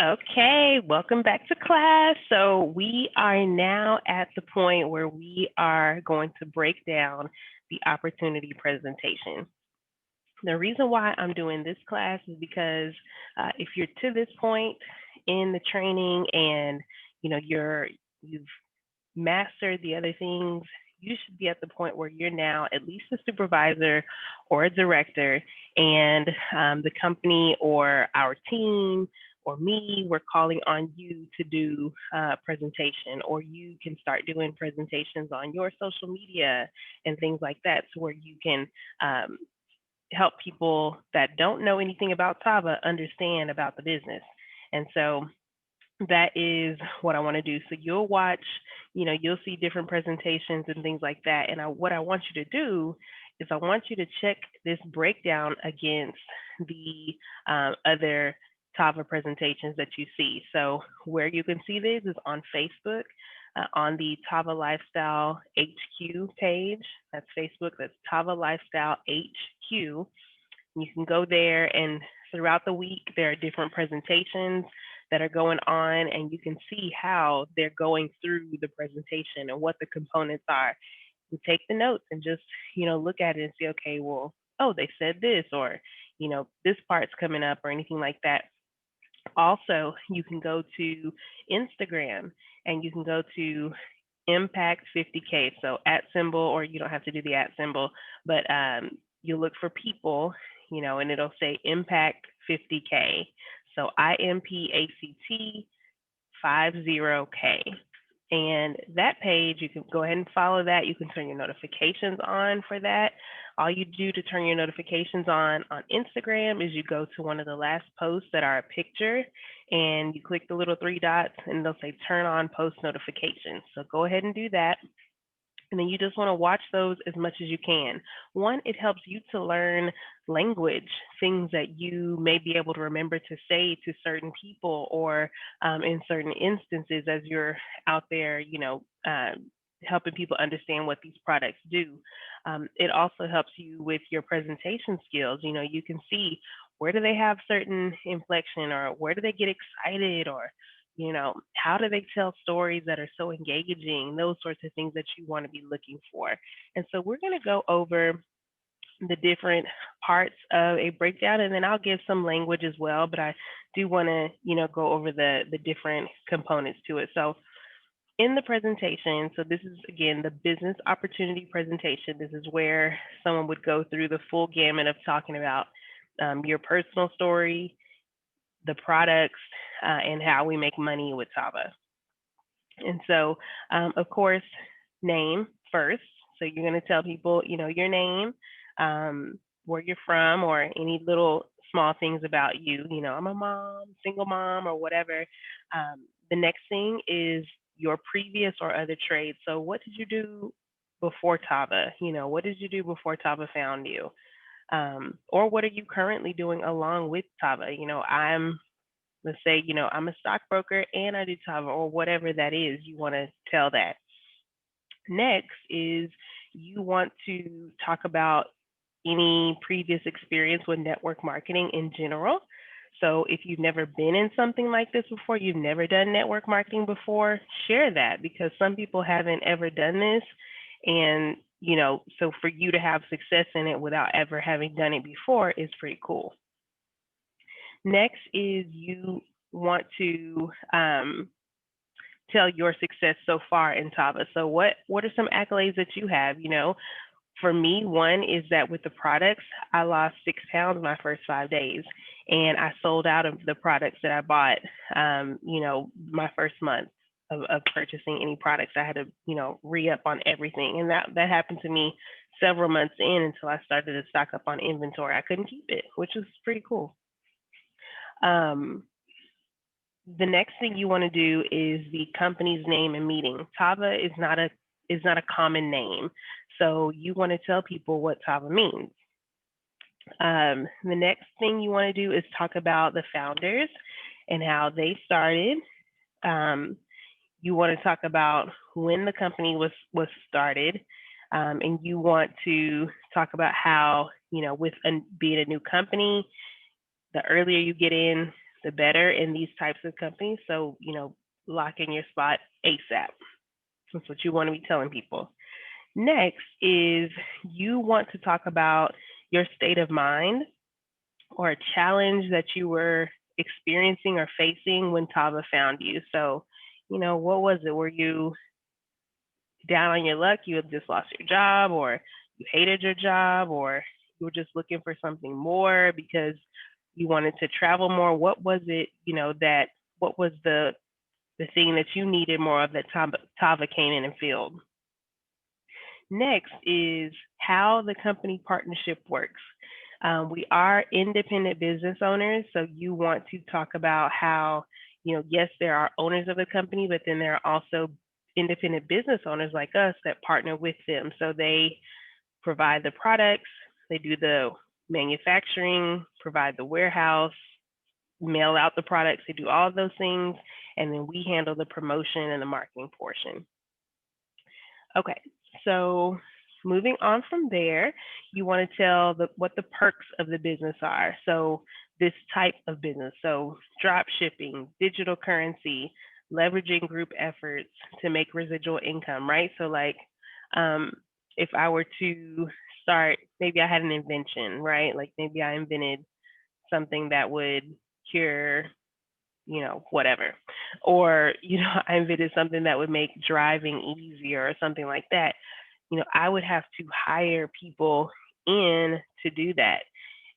Okay, welcome back to class. So we are now at the point where we are going to break down the opportunity presentation. The reason why I'm doing this class is because if you're to this point in the training and you've mastered the other things, you should be at the point where you're now at least a supervisor or a director, and the company or our team or me, we're calling on you to do a presentation, or you can start doing presentations on your social media and things like that, so where you can um, help people that don't know anything about Tava understand about the business. And so that is what I want to do. So you'll watch, you'll see different presentations and things like that. And what I want you to do is I want you to check this breakdown against the other Tava presentations that you see. So where you can see this is on Facebook, on the Tava Lifestyle HQ page. That's Facebook. That's Tava Lifestyle HQ. You can go there, and throughout the week, there are different presentations that are going on, and you can see how they're going through the presentation and what the components are. You take the notes and just, look at it and see, okay, well, oh, they said this, or, this part's coming up, or anything like that. Also, you can go to Instagram and you can go to Impact 50K. So at symbol, or you don't have to do the at symbol, but you look for people, and it'll say Impact 50K. So IMPACT 50K. And that page, you can go ahead and follow that. You can turn your notifications on for that. All you do to turn your notifications on Instagram is you go to one of the last posts that are a picture, and you click the little three dots and they'll say turn on post notifications. So go ahead and do that. And then you just want to watch those as much as you can. One, it helps you to learn language, things that you may be able to remember to say to certain people, or in certain instances as you're out there, helping people understand what these products do. It also helps you with your presentation skills. You can see where do they have certain inflection, or where do they get excited, or how do they tell stories that are so engaging, those sorts of things that you want to be looking for. And so we're going to go over the different parts of a breakdown, and then I'll give some language as well, but I do want to, go over the different components to it. So in the presentation, so this is again the business opportunity presentation. This is where someone would go through the full gamut of talking about your personal story, the products, and how we make money with Tava. And so, of course, name first. So you're going to tell people, your name, where you're from, or any little small things about you. I'm a mom, single mom, or whatever. The next thing is your previous or other trades. So what did you do before Tava? What did you do before Tava found you? Or what are you currently doing along with Tava? Let's say, I'm a stockbroker and I do Tava, or whatever that is, you want to tell that. Next is you want to talk about any previous experience with network marketing in general. So if you've never been in something like this before, you've never done network marketing before, share that, because some people haven't ever done this. And, so for you to have success in it without ever having done it before is pretty cool. Next is you want to tell your success so far in Tava. So what are some accolades that you have? For me, one is that with the products, I lost 6 pounds my first 5 days, and I sold out of the products that I bought. My first month of purchasing any products, I had to re-up on everything, and that happened to me several months in until I started to stock up on inventory. I couldn't keep it, which was pretty cool. The next thing you want to do is the company's name and meeting. Tava is not a common name, so you want to tell people what Tava means. The next thing you want to do is talk about the founders and how they started. You want to talk about when the company was started, and you want to talk about how, with being a new company, the earlier you get in, the better in these types of companies. So, lock in your spot ASAP. That's what you want to be telling people. Next is you want to talk about your state of mind or a challenge that you were experiencing or facing when Tava found you. So, what was it? Were you down on your luck? You had just lost your job, or you hated your job, or you were just looking for something more because you wanted to travel more? What was it, what was the thing that you needed more of that Tava came in and filled? Next is how the company partnership works. We are independent business owners, so you want to talk about how, yes, there are owners of the company, but then there are also independent business owners like us that partner with them. So they provide the products, they do the manufacturing, provide the warehouse, mail out the products, they do all of those things, and then we handle the promotion and the marketing portion. Okay, so moving on from there, you want to tell what the perks of the business are. So this type of business, so drop shipping, digital currency, leveraging group efforts to make residual income, right? So like, um, if I were to start, maybe I had an invention, right? Like maybe I invented something that would cure, whatever. Or, I invented something that would make driving easier or something like that. I would have to hire people in to do that.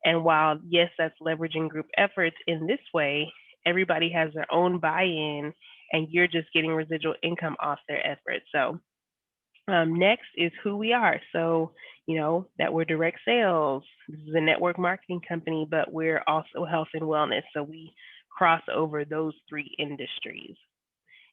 And while, yes, that's leveraging group efforts in this way, everybody has their own buy in and you're just getting residual income off their efforts. So, next is who we are. So, that we're direct sales. This is a network marketing company, but we're also health and wellness. So we cross over those three industries.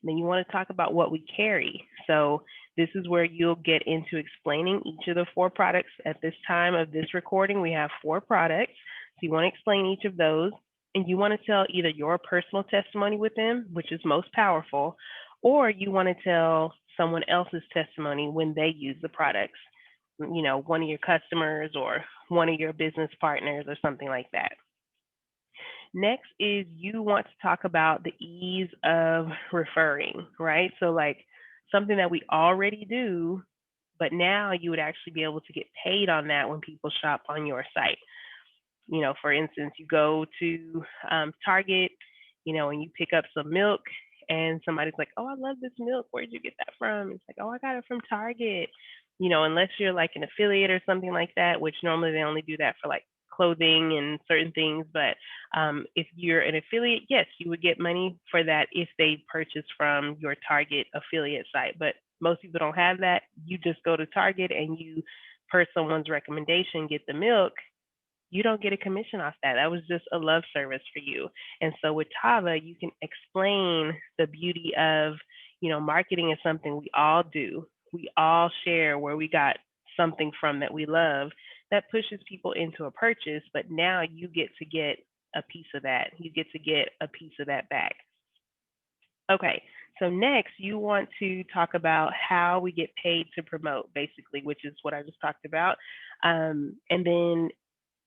And then you want to talk about what we carry. So this is where you'll get into explaining each of the four products. At this time of this recording, we have four products. So you want to explain each of those. And you want to tell either your personal testimony with them, which is most powerful, or you want to tell someone else's testimony when they use the products, one of your customers or one of your business partners or something like that. Next is you want to talk about the ease of referring, right? So like something that we already do, but now you would actually be able to get paid on that when people shop on your site. For instance, you go to Target, and you pick up some milk and somebody's like, oh, I love this milk. Where'd you get that from? It's like, oh, I got it from Target. Unless you're like an affiliate or something like that, which normally they only do that for like clothing and certain things. But if you're an affiliate, yes, you would get money for that if they purchase from your Target affiliate site. But most people don't have that. You just go to Target and you, per someone's recommendation, get the milk. You don't get a commission off that. That was just a love service for you. And so with Tava, you can explain the beauty of, marketing is something we all do. We all share where we got something from that we love that pushes people into a purchase, but now you get to get a piece of that. You get to get a piece of that back. Okay, so next you want to talk about how we get paid to promote, basically, which is what I just talked about. And then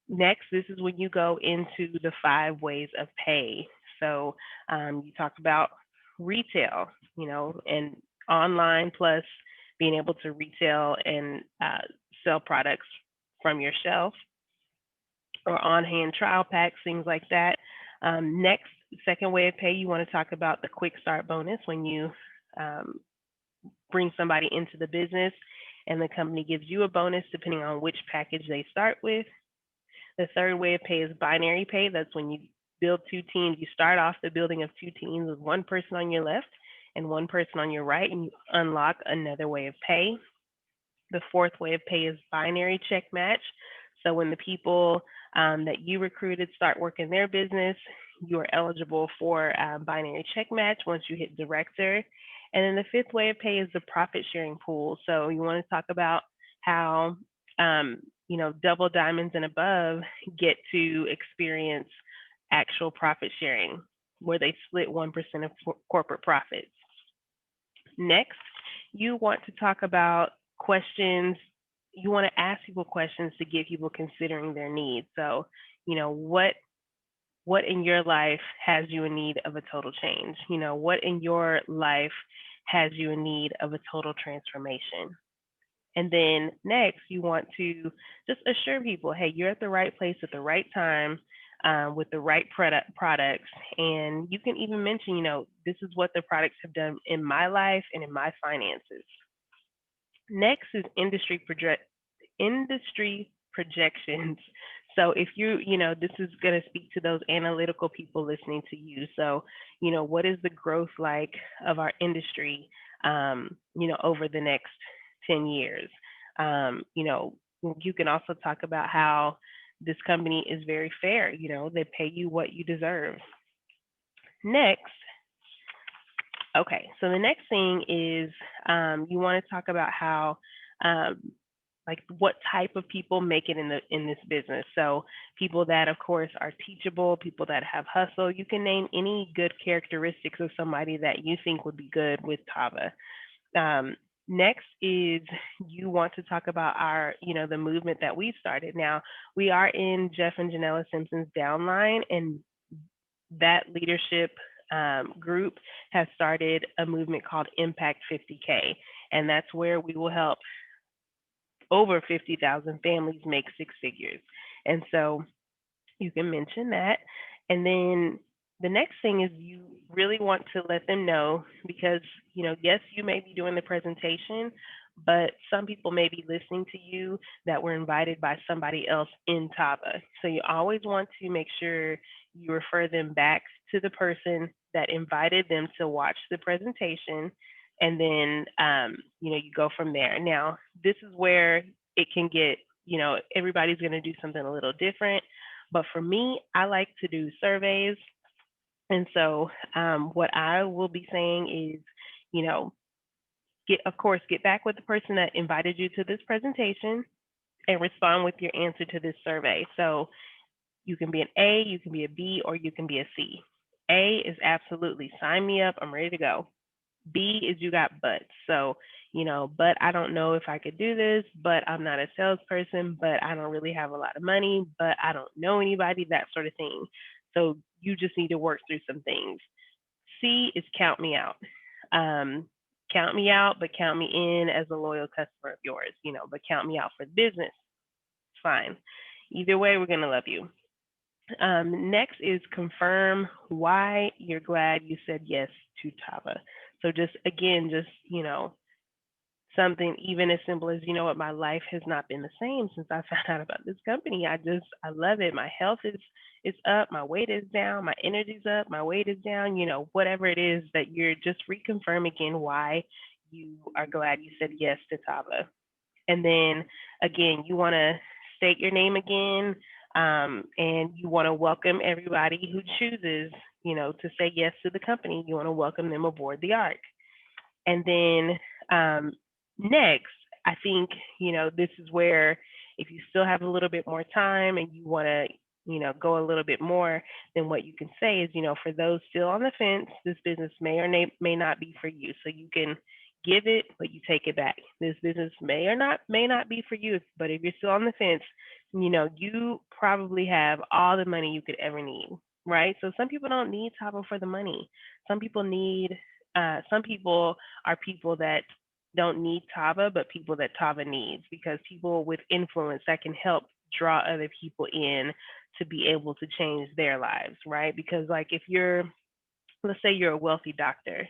next, this is when you go into the 5 ways of pay. So you talk about retail, and online plus being able to retail and sell products from your shelf or on-hand trial packs, things like that. Next, second way of pay, you want to talk about the quick start bonus when you um, bring somebody into the business and the company gives you a bonus depending on which package they start with. The third way of pay is binary pay. That's when you build 2 teams. You start off the building of 2 teams with one person on your left and one person on your right, and you unlock another way of pay. The fourth way of pay is binary check match. So when the people that you recruited start working their business, you are eligible for binary check match once you hit director. And then the fifth way of pay is the profit sharing pool. So you want to talk about how double diamonds and above get to experience actual profit sharing, where they split 1% of corporate profits. Next, you want to talk about questions. You want to ask people questions to get people considering their needs. So, what what in your life has you in need of a total change? What in your life has you in need of a total transformation? And then next, you want to just assure people, hey, you're at the right place at the right time, with the right products. And you can even mention, this is what the products have done in my life and in my finances. Next is industry projections. So if this is going to speak to those analytical people listening to you. So, what is the growth like of our industry, over the next 10 years? You can also talk about how this company is very fair. They pay you what you deserve. Next, okay, so the next thing is, you want to talk about how, um, like what type of people make it in this business. So people that of course are teachable, people that have hustle. You can name any good characteristics of somebody that you think would be good with Tava. Next is you want to talk about the movement that we started. Now we are in Jeff and Janella Simpson's downline, and that leadership group has started a movement called Impact 50K, and that's where we will help over 50,000 families make six figures. And so you can mention that. And then the next thing is you really want to let them know because, yes, you may be doing the presentation, but some people may be listening to you that were invited by somebody else in Tava. So you always want to make sure you refer them back to the person that invited them to watch the presentation. And then, you go from there. Now, this is where it can get, everybody's going to do something a little different. But for me, I like to do surveys. And so what I will be saying is, you know, of course, get back with the person that invited you to this presentation and respond with your answer to this survey. So you can be an A, you can be a B, or you can be a C. A is absolutely sign me up, I'm ready to go. B is you got but. So, but I don't know if I could do this, but I'm not a salesperson, but I don't really have a lot of money, but I don't know anybody, that sort of thing. So you just need to work through some things. C is count me out. Um, Count me out, but count me in as a loyal customer of yours, but count me out for the business. It's fine. Either way, we're going to love you. Next is confirm why you're glad you said yes to Tava. So just again, something even as simple as, what, my life has not been the same since I found out about this company. I love it. My health is up, my weight is down, my energy's up, my weight is down, whatever it is that you're just reconfirm again why you are glad you said yes to Tava. And then again, you want to state your name again, and you want to welcome everybody who chooses, to say yes to the company. You want to welcome them aboard the ark. And then next, I think, this is where if you still have a little bit more time and you want to, go a little bit more, then what you can say is, for those still on the fence, this business may or may not be for you. So you can give it, but you take it back. This business may not be for you, but if you're still on the fence, you probably have all the money you could ever need, right? So some people don't need Tava for the money. Some people need some people are people that don't need Tava, but people that Tava needs, because people with influence that can help draw other people in to be able to change their lives, right? Because like if let's say you're a wealthy doctor,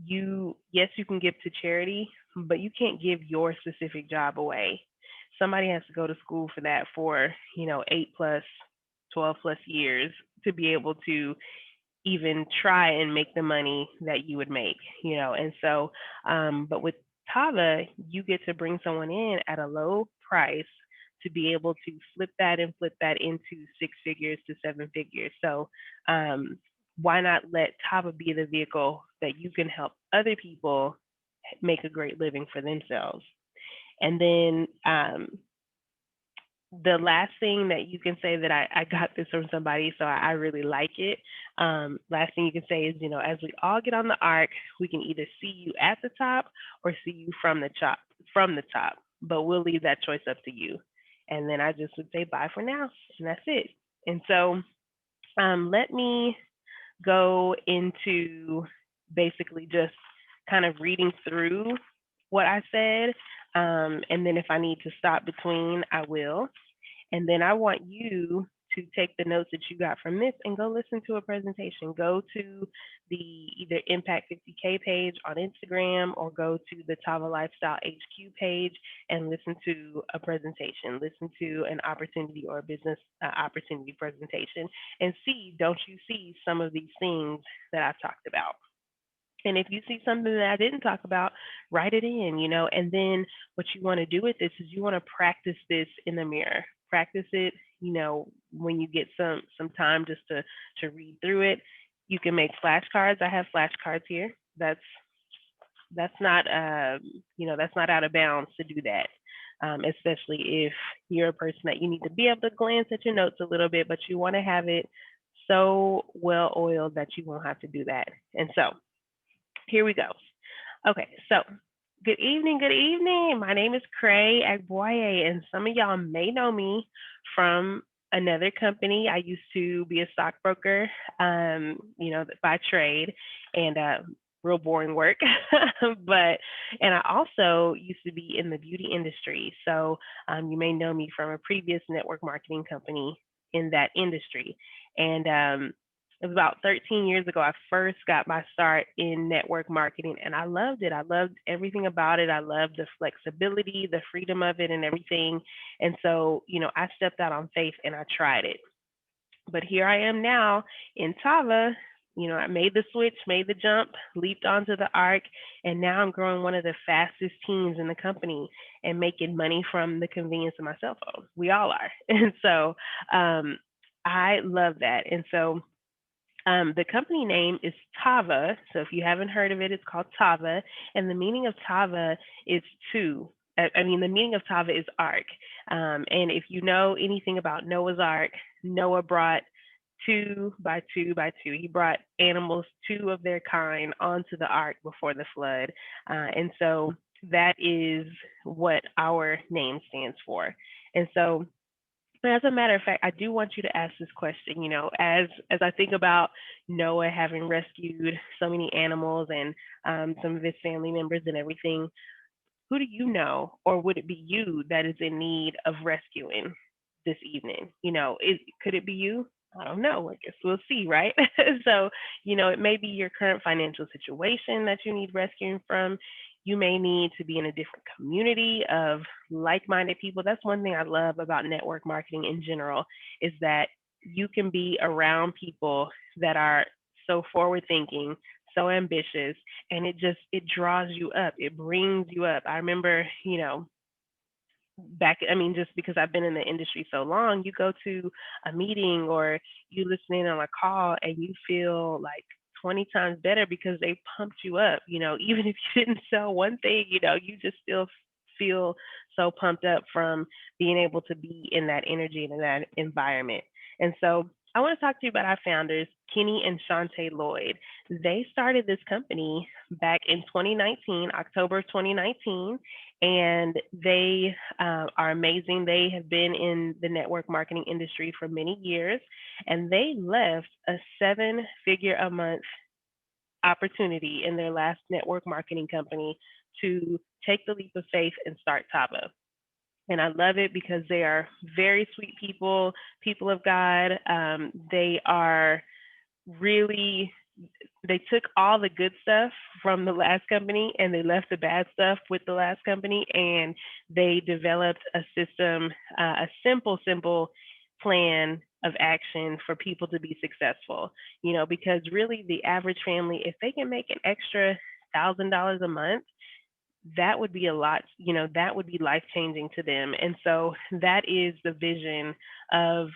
yes, you can give to charity, but you can't give your specific job away. Somebody has to go to school for that for, 8 plus, 12 plus years to be able to even try and make the money that you would make, And so, but with Tava, you get to bring someone in at a low price to be able to flip that into six figures to seven figures. So, why not let Tava be the vehicle that you can help other people make a great living for themselves? And then, the last thing that you can say that I got this from somebody, so I really like it. Last thing you can say is, as we all get on the ark, we can either see you at the top or see you from the top. But we'll leave that choice up to you. And then I just would say bye for now, and that's it. And so Let me go into basically just kind of reading through what I said. And then if I need to stop between, I will. And then I want you to take the notes that you got from this and go listen to a presentation. Go to the either Impact 50K page on Instagram or go to the Tava Lifestyle HQ page and listen to a presentation. Listen to an opportunity or a business opportunity presentation and see, don't you see some of these things that I've talked about? And if you see something that I didn't talk about, write it in, and then what you want to do with this is you want to practice this in the mirror. Practice it, when you get some time just to read through it. You can make flashcards. I have flashcards here. That's not that's not out of bounds to do that. Especially if you're a person that you need to be able to glance at your notes a little bit, but you want to have it so well oiled that you won't have to do that. And so here we go. Okay, so good evening, good evening. My name is Cray Agboye, and some of y'all may know me from another company. I used to be a stockbroker, by trade, and real boring work. And I also used to be in the beauty industry. So you may know me from a previous network marketing company in that industry. And it was about 13 years ago I first got my start in network marketing, and I loved it. I loved everything about it. I loved the flexibility, the freedom of it, and everything. And so, I stepped out on faith and I tried it. But here I am now in Tava. I made the switch, made the jump, leaped onto the arc, and now I'm growing one of the fastest teams in the company and making money from the convenience of my cell phone. We all are. And so I love that. And so the company name is Tava. So if you haven't heard of it, it's called Tava. And the meaning of Tava is two. The meaning of Tava is ark. And if you know anything about Noah's Ark, Noah brought two by two by two. He brought animals, two of their kind, onto the ark before the flood. And so that is what our name stands for. And so as a matter of fact, I do want you to ask this question. As I think about Noah having rescued so many animals and some of his family members and everything, who do you know, or would it be you that is in need of rescuing this evening? Could it be you? I don't know. I guess we'll see, right? So, it may be your current financial situation that you need rescuing from. You may need to be in a different community of like-minded people. That's one thing I love about network marketing in general is that you can be around people that are so forward thinking, so ambitious, and it draws you up. It brings you up. I remember, just because I've been in the industry so long, you go to a meeting or you listen in on a call and you feel like 20 times better because they pumped you up. Even if you didn't sell one thing, you just still feel so pumped up from being able to be in that energy and in that environment. And so I want to talk to you about our founders, Kenny and Shantae Lloyd. They started this company back in 2019, October of 2019, and they are amazing. They have been in the network marketing industry for many years, and they left a 7-figure a month opportunity in their last network marketing company to take the leap of faith and start Tava. And I love it because they are very sweet people, people of God. They are really, they took all the good stuff from the last company and they left the bad stuff with the last company, and they developed a system, a simple plan of action for people to be successful. Because really the average family, if they can make an extra $1,000 a month, that would be a lot, that would be life changing to them. And so that is the vision of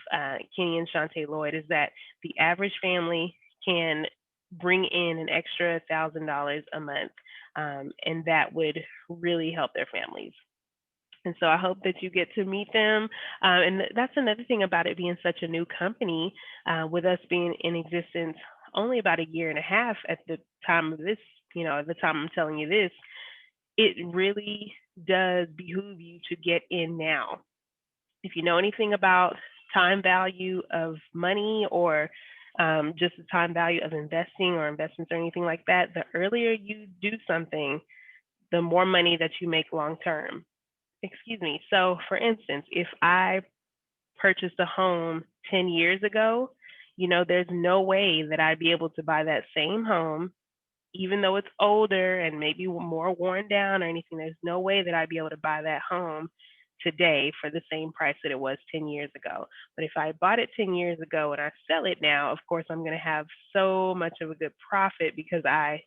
Kenny and Shantae Lloyd, is that the average family can bring in an extra $1,000 a month, and that would really help their families. And so I hope that you get to meet them. And that's another thing about it being such a new company, with us being in existence only about a year and a half at the time of this, at the time I'm telling you this, it really does behoove you to get in now. If you know anything about time value of money or just the time value of investing or investments or anything like that, the earlier you do something, the more money that you make long term. Excuse me. So, for instance, if I purchased a home 10 years ago, there's no way that I'd be able to buy that same home, even though it's older and maybe more worn down or anything. There's no way that I'd be able to buy that home today for the same price that it was 10 years ago. But if I bought it 10 years ago and I sell it now, of course, I'm going to have so much of a good profit because I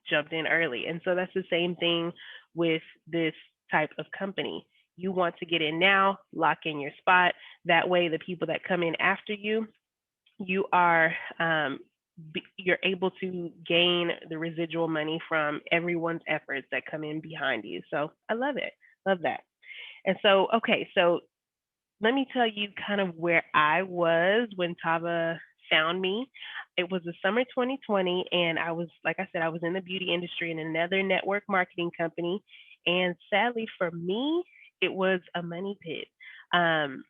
jumped in early. And so that's the same thing with this type of company. You want to get in now, lock in your spot. That way, the people that come in after you, you are you're able to gain the residual money from everyone's efforts that come in behind you. So I love it, love that. And so, okay, so let me tell you kind of where I was when Tava found me. It was the summer 2020, and I was, like I said, I was in the beauty industry in another network marketing company. And sadly for me, it was a money pit. Um,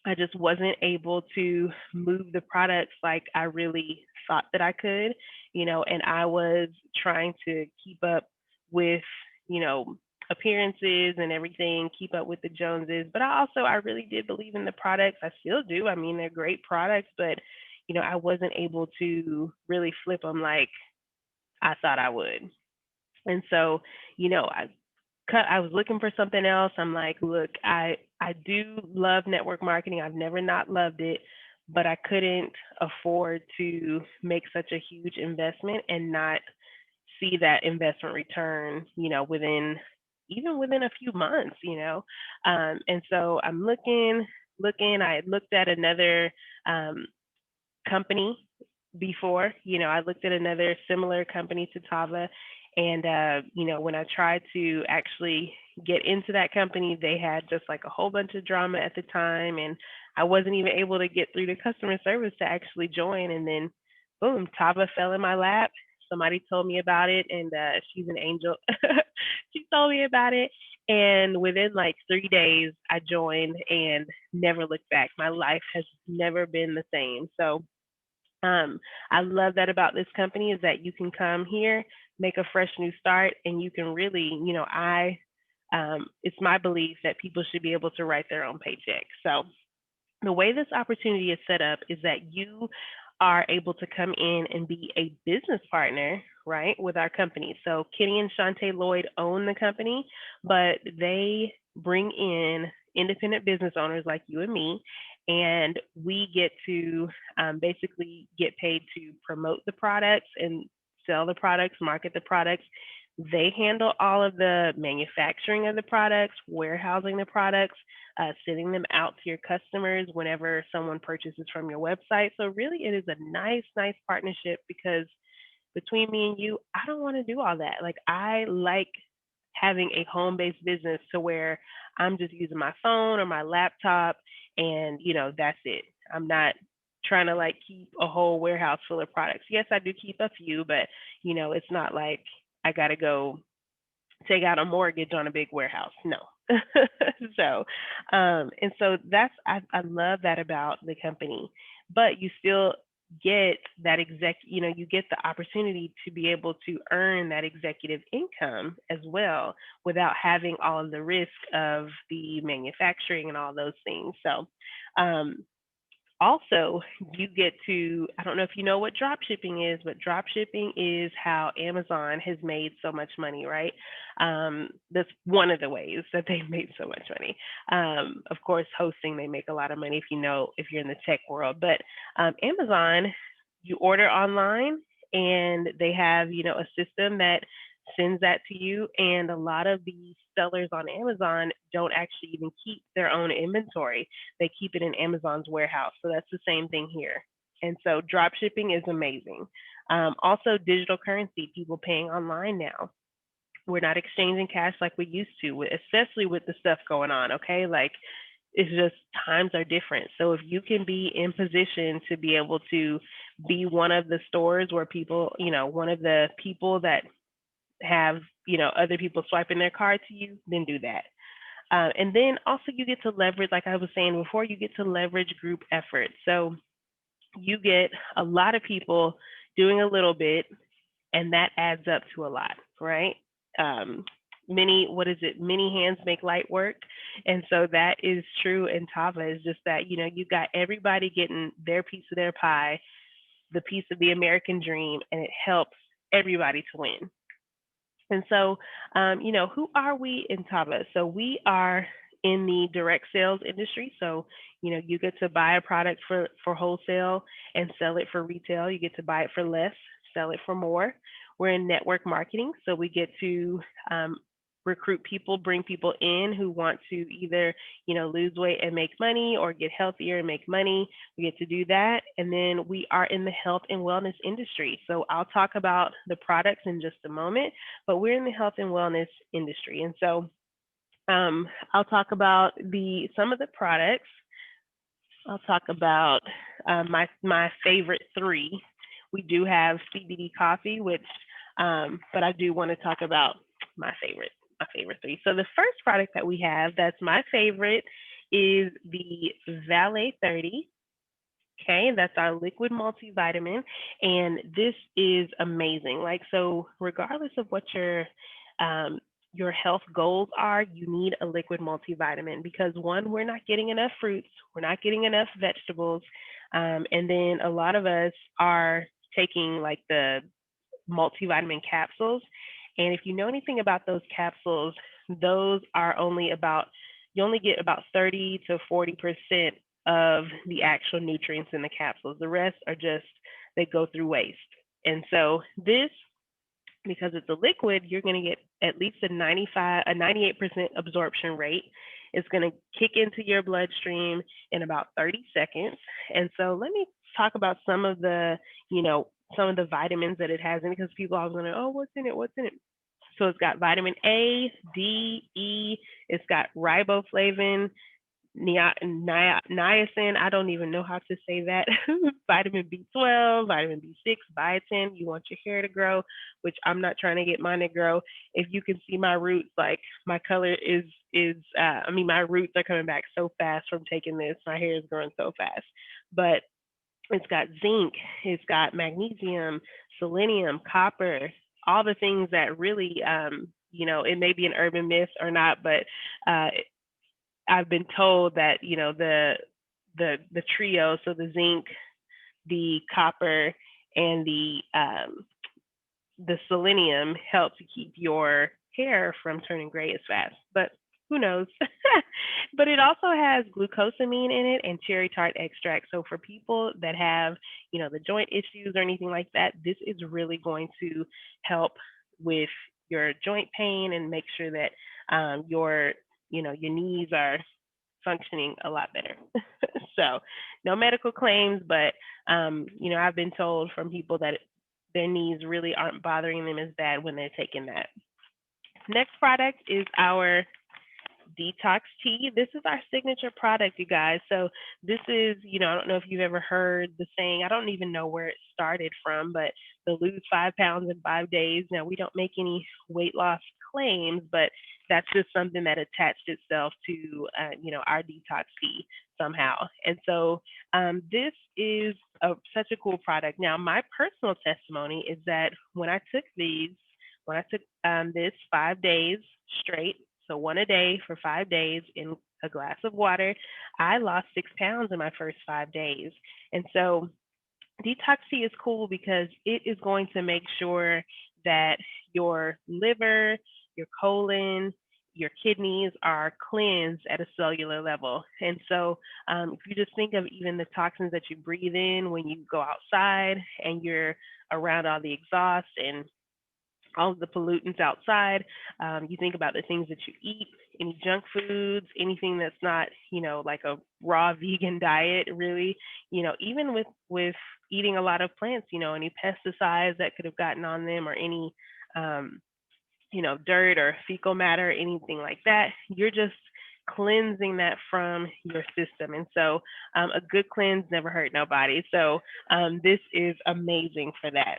I just wasn't able to move the products like I really thought that I could, and I was trying to keep up with, you know, appearances and everything, keep up with the Joneses. But I really did believe in the products. I still do. I mean, they're great products, but, I wasn't able to really flip them like I thought I would. And so, I was looking for something else. I'm like, look, I do love network marketing. I've never not loved it, but I couldn't afford to make such a huge investment and not see that investment return, within a few months, And so I'm looking. I looked at another um, company before. I looked at another similar company to Tava, and when I tried to actually get into that company, they had just like a whole bunch of drama at the time, and I wasn't even able to get through to customer service to actually join. And then, boom, Tava fell in my lap. Somebody told me about it, and she's an angel. She told me about it, and within like 3 days, I joined and never looked back. My life has never been the same. So um, I love that about this company is that you can come here, make a fresh new start, and you can really, it's my belief that people should be able to write their own paycheck. So the way this opportunity is set up is that you are able to come in and be a business partner, right, with our company. So Kenny and Shantae Lloyd own the company, but they bring in independent business owners like you and me, and we get to basically get paid to promote the products and sell the products, market the products. They handle all of the manufacturing of the products, warehousing the products, sending them out to your customers whenever someone purchases from your website. So really, it is a nice, nice partnership because between me and you, I don't want to do all that. Like I like having a home-based business to where I'm just using my phone or my laptop and, that's it. I'm not trying to like keep a whole warehouse full of products. Yes, I do keep a few, but it's not like I got to go take out a mortgage on a big warehouse. No. So, and so I love that about the company, but you still get that you get the opportunity to be able to earn that executive income as well without having all of the risk of the manufacturing and all those things. So, um, also, you get to, I don't know if you know what drop shipping is, but drop shipping is how Amazon has made so much money, right? That's one of the ways that they've made so much money. Of course, hosting, they make a lot of money if you're in the tech world. But Amazon, you order online and they have, a system that sends that to you. And a lot of the sellers on Amazon don't actually even keep their own inventory. They keep it in Amazon's warehouse. So that's the same thing here. And so drop shipping is amazing. Also, digital currency, people paying online now. We're not exchanging cash like we used to, especially with the stuff going on. Okay. Like it's just times are different. So if you can be in position to be able to be one of the stores where people, one of the people that have, other people swiping their card to you, then do that. And then also you get to leverage, like I was saying before, you get to leverage group effort. So you get a lot of people doing a little bit, and that adds up to a lot, right? Um, what is it? Many hands make light work. And so that is true in Tava, is just that, you got everybody getting their piece of their pie, the piece of the American dream, and it helps everybody to win. And so, who are we in Tava? So we are in the direct sales industry. So, you get to buy a product for wholesale and sell it for retail. You get to buy it for less, sell it for more. We're in network marketing. So we get to recruit people, bring people in who want to either, lose weight and make money or get healthier and make money. We get to do that. And then we are in the health and wellness industry. So I'll talk about the products in just a moment, but we're in the health and wellness industry. And so I'll talk about some of the products. I'll talk about my favorite three. We do have CBD coffee, but I do want to talk about my favorite my favorite three. So the first product that we have that's my favorite is the Valet 30. Okay, that's our liquid multivitamin, and this is amazing. Like, so regardless of what your health goals are, you need a liquid multivitamin because one, we're not getting enough fruits, we're not getting enough vegetables, and then a lot of us are taking like the multivitamin capsules. And if you know anything about those capsules, those are only about, you only get about 30 to 40% of the actual nutrients in the capsules. The rest are just, they go through waste. And so this, because it's a liquid, you're going to get at least a 98% absorption rate. It's going to kick into your bloodstream in about 30 seconds. And so let me talk about some of the vitamins that it has in it, because people always want to, oh, what's in it? What's in it? So it's got vitamin A, D, E. It's got riboflavin, niacin. I don't even know how to say that. Vitamin B12, vitamin B6, biotin. You want your hair to grow, which I'm not trying to get mine to grow. If you can see my roots, like my color my roots are coming back so fast from taking this. My hair is growing so fast. But it's got zinc, it's got magnesium, selenium, copper, all the things that really, it may be an urban myth or not, but uh, I've been told that the trio, so the zinc, the copper, and the selenium help to keep your hair from turning gray as fast. But who knows? But it also has glucosamine in it and cherry tart extract. So for people that have, the joint issues or anything like that, this is really going to help with your joint pain and make sure that your knees are functioning a lot better. So no medical claims, but I've been told from people that their knees really aren't bothering them as bad when they're taking that. Next product is our detox tea. This is our signature product, you guys. So this is, I don't know if you've ever heard the saying, I don't even know where it started from, but the lose 5 pounds in 5 days. Now, we don't make any weight loss claims, but that's just something that attached itself to, our detox tea somehow. And so this is such a cool product. Now, my personal testimony is that when I took this 5 days straight, so one a day for 5 days in a glass of water, I lost 6 pounds in my first 5 days. And so detox tea is cool because it is going to make sure that your liver, your colon, your kidneys are cleansed at a cellular level. And so if you just think of even the toxins that you breathe in when you go outside and you're around all the exhaust and all of the pollutants outside. You think about the things that you eat, any junk foods, anything that's not, like a raw vegan diet, really, even with eating a lot of plants, any pesticides that could have gotten on them or any, dirt or fecal matter, anything like that, you're just cleansing that from your system. And so a good cleanse never hurt nobody. So this is amazing for that.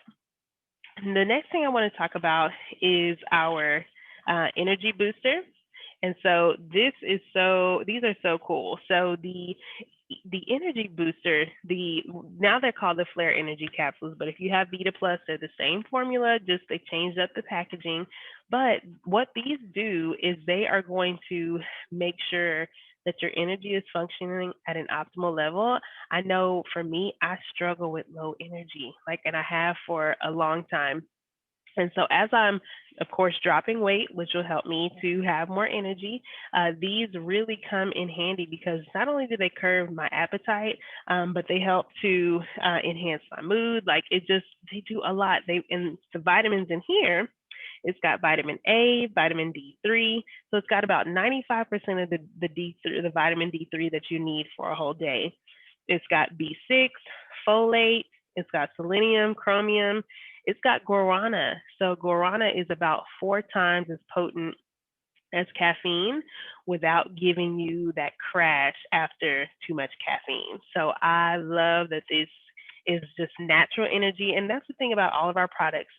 The next thing I want to talk about is our energy booster. And so these are so cool. So the energy booster, the now they're called the Flare Energy capsules, but if you have Vita Plus, they're the same formula, just they changed up the packaging. But what these do is they are going to make sure that your energy is functioning at an optimal level. I know for me, I struggle with low energy, like, and I have for a long time. And so, as I'm, of course, dropping weight, which will help me to have more energy, these really come in handy because not only do they curb my appetite, but they help to enhance my mood. Like it just, they do a lot. They and the vitamins in here. It's got vitamin A, vitamin D3. So it's got about 95% of the D3, the vitamin D3 that you need for a whole day. It's got B6, folate. It's got selenium, chromium. It's got guarana. So guarana is about 4 times as potent as caffeine without giving you that crash after too much caffeine. So I love that this is just natural energy. And that's the thing about all of our products.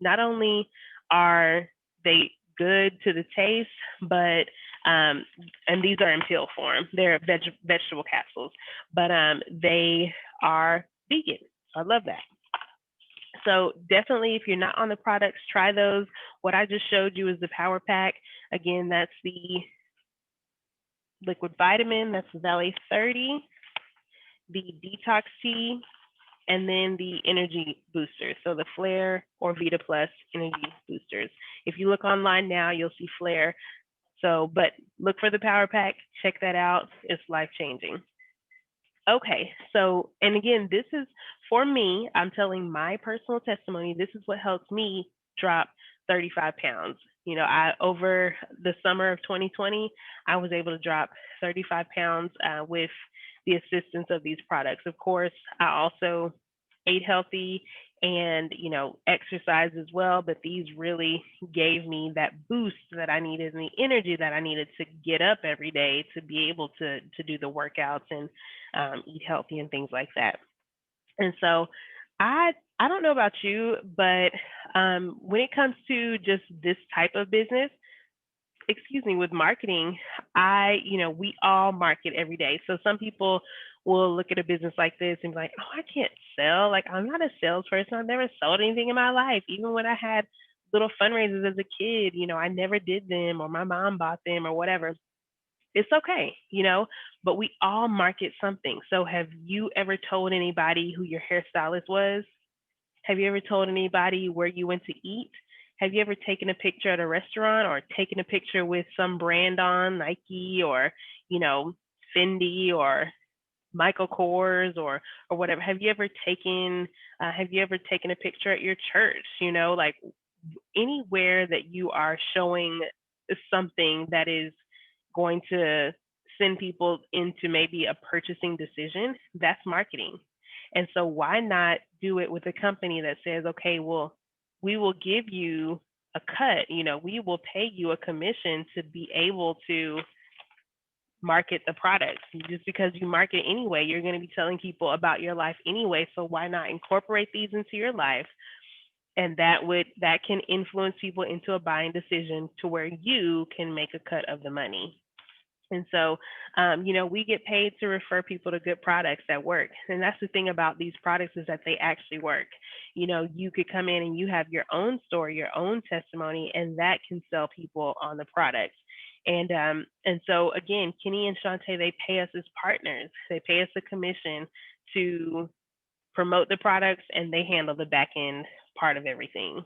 Not only are they good to the taste, but and these are in pill form. They're vegetable capsules, but they are vegan. I love that. So definitely, if you're not on the products, try those. What I just showed you is the power pack. Again, that's the liquid vitamin. That's Valley 30, the detox tea, and then the energy boosters. So the Flare or Vita Plus energy boosters. If you look online now, you'll see Flare. So, but look for the power pack. Check that out. It's life changing. Okay, so and again, this is for me. I'm telling my personal testimony. This is what helped me drop 35 pounds. You know, I over the summer of 2020, I was able to drop 35 pounds with the assistance of these products. Of course, I also ate healthy and exercise as well, but these really gave me that boost that I needed and the energy that I needed to get up every day to be able to do the workouts and eat healthy and things like that. And so I don't know about you, but when it comes to just this type of business, excuse me, with marketing, we all market every day. So some people will look at a business like this and be like, oh, I can't sell. Like, I'm not a salesperson. I've never sold anything in my life. Even when I had little fundraisers as a kid, I never did them or my mom bought them or whatever. It's okay, but we all market something. So have you ever told anybody who your hairstylist was? Have you ever told anybody where you went to eat? Have you ever taken a picture at a restaurant or taken a picture with some brand on, Nike or, you know, Fendi or Michael Kors or whatever? Have you ever taken a picture at your church, like anywhere that you are showing something that is going to send people into maybe a purchasing decision, that's marketing. And so why not do it with a company that says, okay, well, we will give you a cut, we will pay you a commission to be able to market the product. Just because you market anyway, you're going to be telling people about your life anyway. So why not incorporate these into your life? And that can influence people into a buying decision to where you can make a cut of the money. And so, we get paid to refer people to good products that work. And that's the thing about these products is that they actually work. You could come in and you have your own story, your own testimony, and that can sell people on the products. And so again, Kenny and Shantae, they pay us as partners. They pay us a commission to promote the products, and they handle the back end part of everything.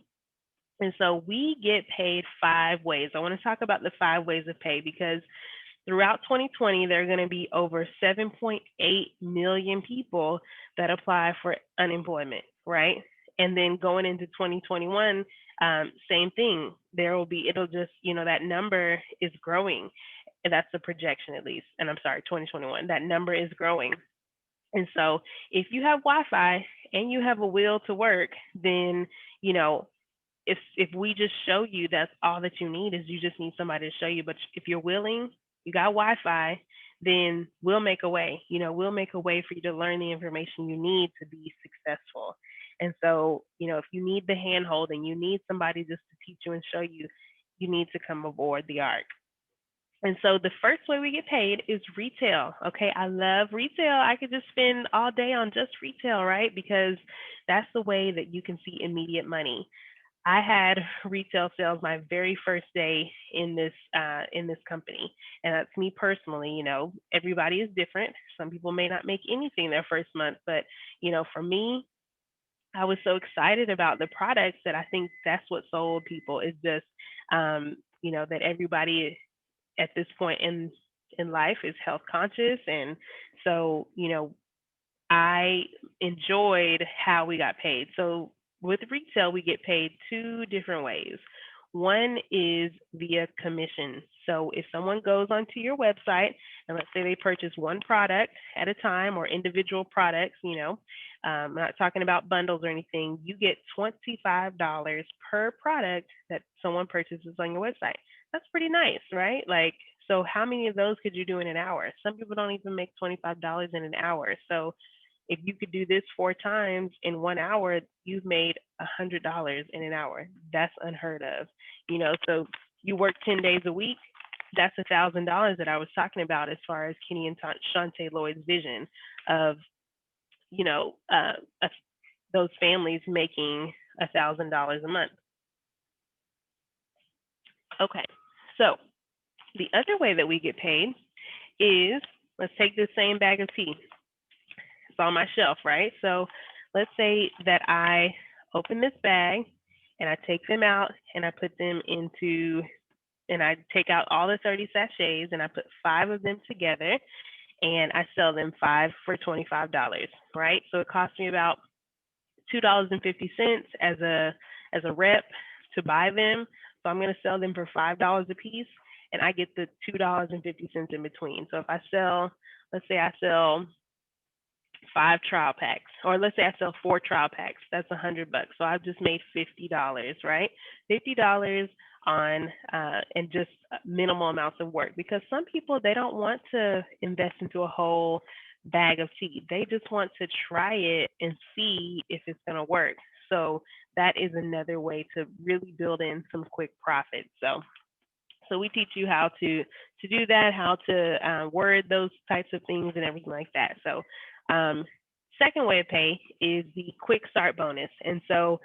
And so we get paid 5 ways. I want to talk about the 5 ways of pay because throughout 2020, there are going to be over 7.8 million people that apply for unemployment, right? And then going into 2021, same thing. It'll just, that number is growing. And that's the projection at least. And I'm sorry, 2021, that number is growing. And so if you have Wi-Fi and you have a will to work, then, if we just show you, that's all that you need is you just need somebody to show you. But if you're willing, you got Wi-Fi, then we'll make a way. We'll make a way for you to learn the information you need to be successful. And so, if you need the hand holding, you need somebody just to teach you and show you, you need to come aboard the arc. And so the first way we get paid is retail. Okay, I love retail. I could just spend all day on just retail, right? Because that's the way that you can see immediate money. I had retail sales my very first day in this company, and that's me personally. Everybody is different. Some people may not make anything their first month, but for me, I was so excited about the products that I think that's what sold people is just that everybody at this point in life is health conscious, and so I enjoyed how we got paid. So with retail, we get paid two different ways. One is via commission. So if someone goes onto your website and let's say they purchase one product at a time or individual products, I'm not talking about bundles or anything, you get $25 per product that someone purchases on your website. That's pretty nice, right? Like, so how many of those could you do in an hour? Some people don't even make $25 in an hour. So if you could do this 4 times in 1 hour, you've made $100 in an hour. That's unheard of. So you work 10 days a week. That's $1,000 that I was talking about as far as Kenny and Shante Lloyd's vision of, you know, uh, uh, those families making $1,000 a month. Okay. So the other way that we get paid is let's take this same bag of tea. It's on my shelf, right? So let's say that I open this bag and I take them out and I put them into, and I take out all the 30 sachets and I put 5 of them together and I sell them 5 for $25, right? So it costs me about $2.50 as a rep to buy them. So I'm going to sell them for $5 a piece and I get the $2.50 in between. So if I sell, let's say I sell 5 trial packs, or let's say I sell 4 trial packs. That's $100. So I've just made $50, right? $50 on and just minimal amounts of work because some people they don't want to invest into a whole bag of tea. They just want to try it and see if it's going to work. So that is another way to really build in some quick profits. So we teach you how to do that, how to word those types of things and everything like that. So um, second way of pay is the quick start bonus. And so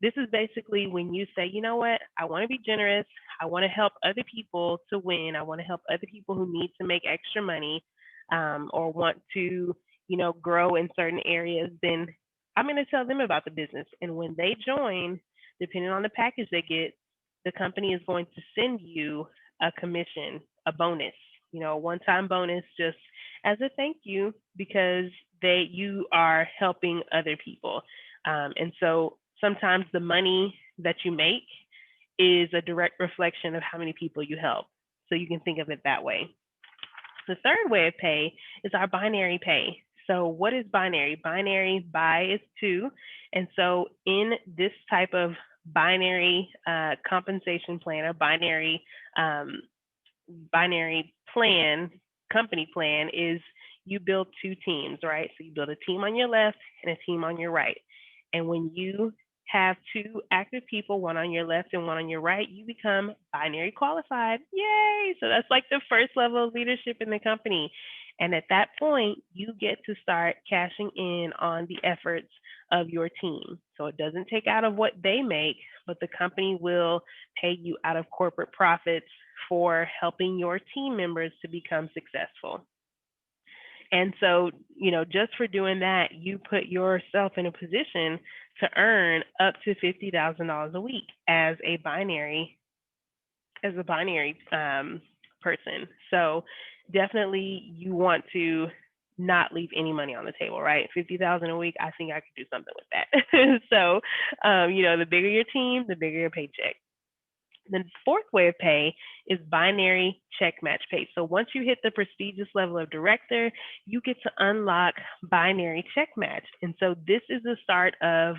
this is basically when you say, you know what, I want to be generous. I want to help other people to win. I want to help other people who need to make extra money or want to, grow in certain areas. Then I'm going to tell them about the business. And when they join, depending on the package they get, the company is going to send you a commission, a bonus, a one-time bonus just as a thank you because you are helping other people. And so sometimes the money that you make is a direct reflection of how many people you help. So you can think of it that way. The third way of pay is our binary pay. So what is binary? Binary buy is two. And so in this type of binary compensation plan or um, binary plan, company plan is you build 2 teams, right? So you build a team on your left and a team on your right. And when you have 2 active people, one on your left and one on your right, you become binary qualified. Yay! So that's like the first level of leadership in the company. And at that point, you get to start cashing in on the efforts of your team. So it doesn't take out of what they make, but the company will pay you out of corporate profits for helping your team members to become successful. And so, just for doing that, you put yourself in a position to earn up to $50,000 a week as a binary person. So definitely you want to not leave any money on the table, right? 50,000 a week, I think I could do something with that. So, the bigger your team, the bigger your paycheck. The fourth way of pay is binary check match pay. So once you hit the prestigious level of director, you get to unlock binary check match. And so this is the start of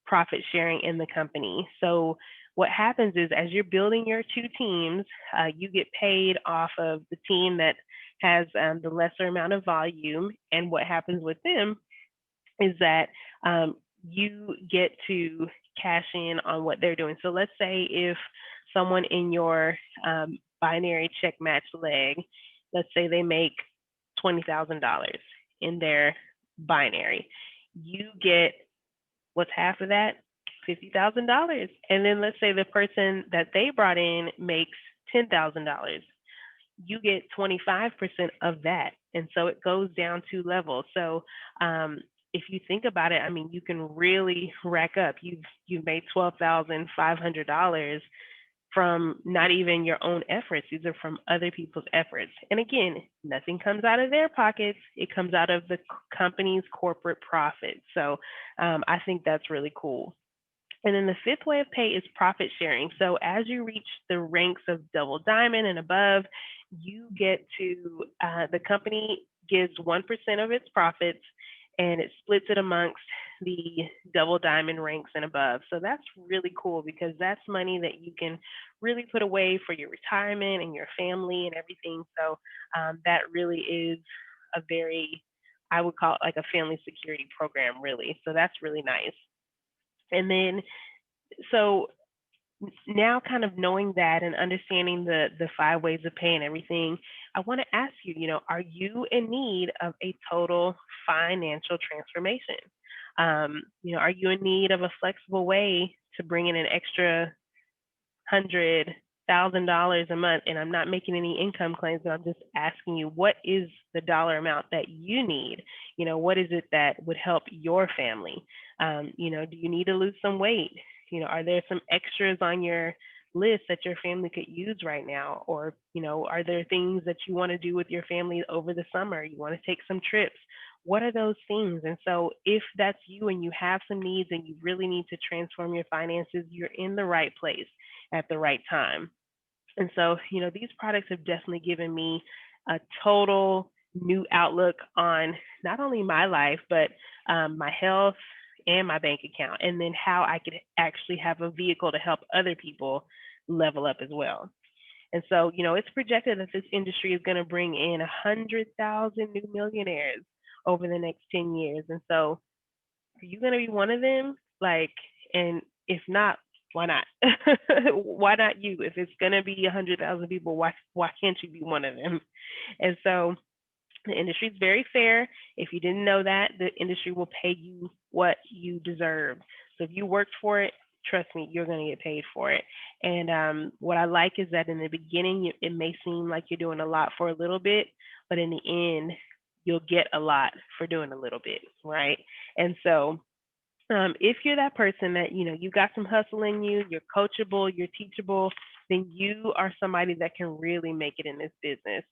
profit sharing in the company. So what happens is as you're building your 2 teams, you get paid off of the team that has the lesser amount of volume. And what happens with them is that you get to cash in on what they're doing. So let's say if someone in your binary check match leg, let's say they make $20,000 in their binary. You get what's half of that? $50,000. And then let's say the person that they brought in makes $10,000. You get 25% of that. And so it goes down two levels. So if you think about it, I mean, you can really rack up. You've made $12,500 from not even your own efforts. These are from other people's efforts. And again, nothing comes out of their pockets. It comes out of the company's corporate profit. So I think that's really cool. And then the fifth way of pay is profit sharing. So as you reach the ranks of double diamond and above, you get to, the company gives 1% of its profits and it splits it amongst the double diamond ranks and above. So that's really cool because that's money that you can really put away for your retirement and your family and everything. So that really is a very, I would call it like a family security program, really. So that's really nice. And then so now kind of knowing that and understanding the five ways of pay and everything, I want to ask you, are you in need of a total financial transformation? Are you in need of a flexible way to bring in an extra $100,000 a month? And I'm not making any income claims, but I'm just asking you, what is the dollar amount that you need? What is it that would help your family? Do you need to lose some weight? Are there some extras on your list that your family could use right now? Or, are there things that you want to do with your family over the summer? You want to take some trips? What are those things? And so, if that's you and you have some needs and you really need to transform your finances, you're in the right place at the right time. And so, these products have definitely given me a total new outlook on not only my life, but my health and my bank account, and then how I could actually have a vehicle to help other people level up as well. And so, it's projected that this industry is going to bring in 100,000 new millionaires over the next 10 years. And so, are you going to be one of them? Like, and if not, why not? Why not you? If it's going to be 100,000 people, why can't you be one of them? And so the industry is very fair. If you didn't know that, the industry will pay you what you deserve. So if you worked for it, trust me, you're going to get paid for it. And what I like is that in the beginning, it may seem like you're doing a lot for a little bit, but in the end, you'll get a lot for doing a little bit, right? And so if you're that person that you got some hustle in you, you're coachable, you're teachable, then you are somebody that can really make it in this business.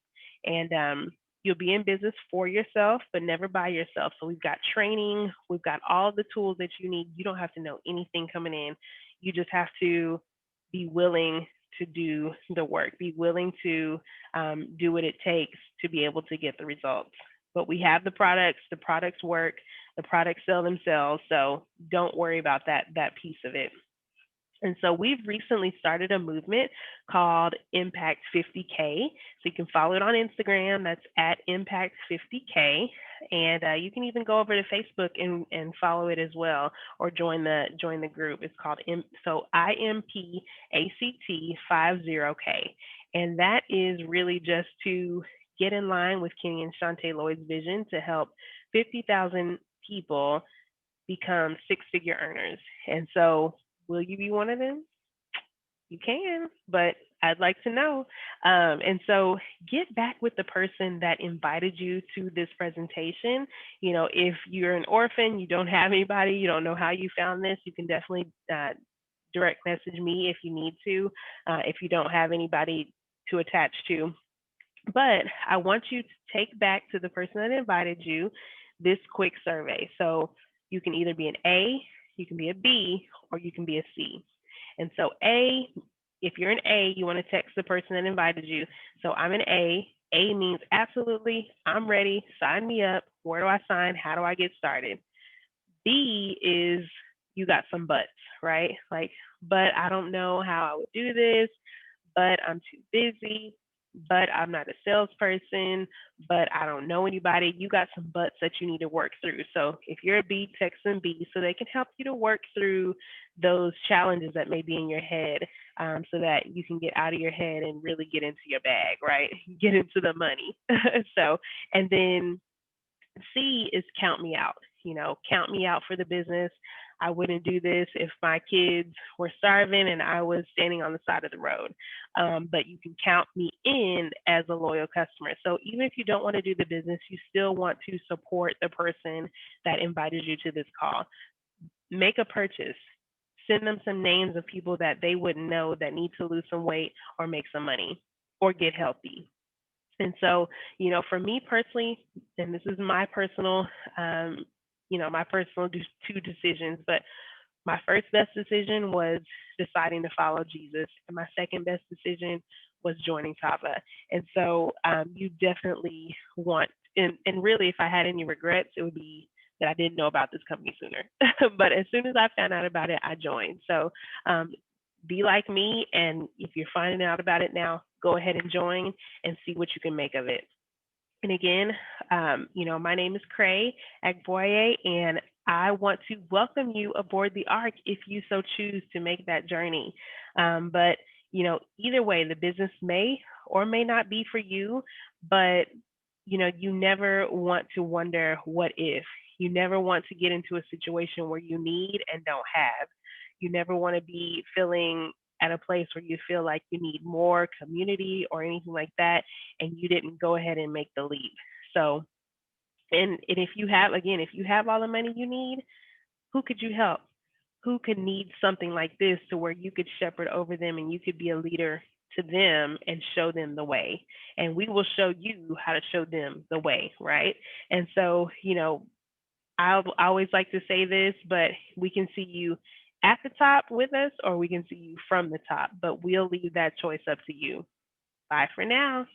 And you'll be in business for yourself, but never by yourself. So we've got training, we've got all the tools that you need. You don't have to know anything coming in. You just have to be willing to do the work, be willing to do what it takes to be able to get the results. But we have the products work, the products sell themselves. So don't worry about that piece of it. And so we've recently started a movement called Impact 50K. So you can follow it on Instagram. That's at Impact 50K. And you can even go over to Facebook and follow it as well, or join the group. It's called IMPACT 50K. And that is really just to get in line with Kenny and Shantae Lloyd's vision to help 50,000 people become six-figure earners. And so, will you be one of them? You can, but I'd like to know. And so, get back with the person that invited you to this presentation. If you're an orphan, you don't have anybody, you don't know how you found this, you can definitely direct message me if you need to, if you don't have anybody to attach to. But I want you to take back to the person that invited you this quick survey. So you can either be an A, you can be a B, or you can be a C. And so A, if you're an A, you want to text the person that invited you. So I'm an A. A means absolutely, I'm ready, sign me up. Where do I sign? How do I get started? B is you got some buts, right? Like, but I don't know how I would do this, but I'm too busy. but I'm not a salesperson, but I don't know anybody. You got some butts that you need to work through. So if you're a B, text them B so they can help you to work through those challenges that may be in your head, so that you can get out of your head and really get into your bag, right? Get into the money. So, and then C is count me out. Count me out for the business. I wouldn't do this if my kids were starving and I was standing on the side of the road. But you can count me in as a loyal customer. So even if you don't want to do the business, you still want to support the person that invited you to this call. Make a purchase. Send them some names of people that they wouldn't know that need to lose some weight or make some money or get healthy. And so, for me personally, and this is my personal, my personal two decisions, but my first best decision was deciding to follow Jesus, and my second best decision was joining Tava. And so, you definitely want, and really, if I had any regrets, it would be that I didn't know about this company sooner. But as soon as I found out about it, I joined. So, be like me, and if you're finding out about it now, go ahead and join and see what you can make of it. And again, my name is Cray Agboye, and I want to welcome you aboard the Ark if you so choose to make that journey. But either way, the business may or may not be for you, but you never want to wonder what if. You never want to get into a situation where you need and don't have. You never want to be feeling at a place where you feel like you need more community or anything like that, and you didn't go ahead and make the leap. So, and if you have all the money you need, who could you help? Who could need something like this to where you could shepherd over them and you could be a leader to them and show them the way? And we will show you how to show them the way, right? And so, I always like to say this, but we can see you at the top with us or we can see you from the top, but we'll leave that choice up to you. Bye for now.